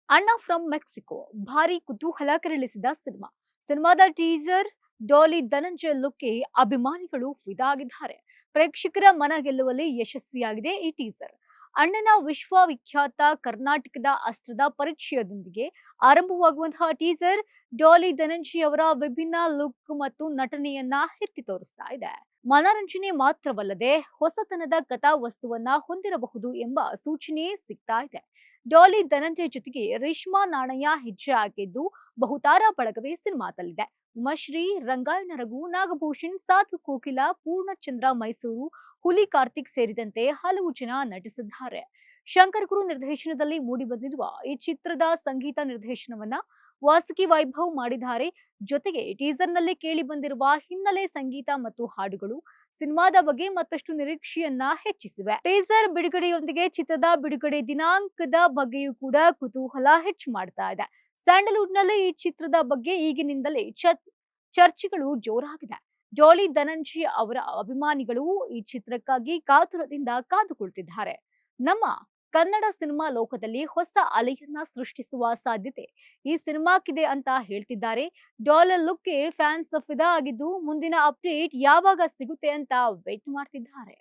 ಅಣ್ಣ from Mexico ಭಾರಿ ಕುತೂಹಲ ಕೆರಳಿಸಿದ ಸಿನಿಮಾದ ಟೀಸರ್ ಡಾಲಿ ಧನಂಜಯ ಲುಕ್ಗೆ ಅಭಿಮಾನಿಗಳು ಫಿದಾ ಆಗಿದ್ದಾರೆ. ಪ್ರೇಕ್ಷಕರ ಮನ ಗೆಲ್ಲುವಲ್ಲಿ ಯಶಸ್ವಿಯಾಗಿದೆ ಈ ಟೀಸರ್. ಅಣ್ಣನ ವಿಶ್ವವಿಖ್ಯಾತ ಕರ್ನಾಟಕದ ಅಸ್ತ್ರದ ಪರಿಚಯದೊಂದಿಗೆ ಆರಂಭವಾಗುವಂತಹ ಟೀಸರ್ ಡಾಲಿ ಧನಂಜಯ ಅವರ ವಿಭಿನ್ನ ಲುಕ್ ಮತ್ತು ನಟನೆಯನ್ನ ಎತ್ತಿ ತೋರಿಸ್ತಾ ಇದೆ. ಮನರಂಜನೆ ಮಾತ್ರವಲ್ಲದೆ ಹೊಸತನದ ಕಥಾ ವಸ್ತುವನ್ನ ಹೊಂದಿರಬಹುದು ಎಂಬ ಸೂಚನೆ ಸಿಗ್ತಾ ಇದೆ. ಡಾಲಿ ಧನಂಜಯ್ ಜೊತೆಗೆ ರೇಷ್ಮಾ ನಾಣಯ್ಯ ಹೆಜ್ಜೆ ಹಾಕಿದ್ದು ಬಹುತಾರ ಬಳಗವೇ ಸಿನಿಮಾದಲ್ಲಿದೆ. ಉಮಾಶ್ರೀ, ರಂಗಾಯಣ ರಘು, ನಾಗಭೂಷಣ್, ಸಾಧು ಕೋಕಿಲ, ಪೂರ್ಣಚಂದ್ರ ಮೈಸೂರು, ಹುಲಿ ಕಾರ್ತಿಕ್ ಸೇರಿದಂತೆ ಹಲವು ಜನ ನಟಿಸಿದ್ದಾರೆ. ಶಂಕರ್ ಗುರು ನಿರ್ದೇಶನದಲ್ಲಿ ಮೂಡಿಬಂದಿರುವ ಈ ಚಿತ್ರದ ಸಂಗೀತ ನಿರ್ದೇಶನವನ್ನ ವಾಸುಕಿ ವೈಭವ್ ಮಾಡಿದ್ದಾರೆ. ಜೊತೆಗೆ ಟೀಸರ್ನಲ್ಲಿ ಕೇಳಿ ಬಂದಿರುವ ಹಿನ್ನೆಲೆ ಸಂಗೀತ ಮತ್ತು ಹಾಡುಗಳು ಸಿನಿಮಾದ ಬಗ್ಗೆ ಮತ್ತಷ್ಟು ನಿರೀಕ್ಷೆಯನ್ನ ಹೆಚ್ಚಿಸಿವೆ. ಟೀಸರ್ ಬಿಡುಗಡೆಯೊಂದಿಗೆ ಚಿತ್ರದ ಬಿಡುಗಡೆ ದಿನಾಂಕದ ಬಗ್ಗೆಯೂ ಕೂಡ ಕುತೂಹಲ ಹೆಚ್ಚು ಮಾಡ್ತಾ ಇದೆ. ಸ್ಯಾಂಡಲ್ವುಡ್ ನಲ್ಲಿ ಈ ಚಿತ್ರದ ಬಗ್ಗೆ ಈಗಿನಿಂದಲೇ ಚರ್ಚೆಗಳು ಜೋರಾಗಿದೆ. ಡಾಲಿ ಧನಂಜಯ ಅವರ ಅಭಿಮಾನಿಗಳು ಈ ಚಿತ್ರಕ್ಕಾಗಿ ಕಾತುರದಿಂದ ಕಾದು ಕುಳಿತಿದ್ದಾರೆ. ನಮ್ಮ ಕನ್ನಡ ಸಿನಿಮಾ ಲೋಕದಲ್ಲಿ ಹೊಸ ಅಲೆಯನ್ನ ಸೃಷ್ಟಿಸುವ ಸಾಧ್ಯತೆ ಈ ಸಿನಿಮಾಕ್ಕಿದೆ ಅಂತ ಹೇಳ್ತಿದ್ದಾರೆ. ಡಾಲರ್ ಲುಕ್ಗೆ ಫ್ಯಾನ್ಸ್ ಫಿದಾ ಆಗಿದ್ದು ಮುಂದಿನ ಅಪ್ಡೇಟ್ ಯಾವಾಗ ಸಿಗುತ್ತೆ ಅಂತ ವೇಟ್ ಮಾಡ್ತಿದ್ದಾರೆ.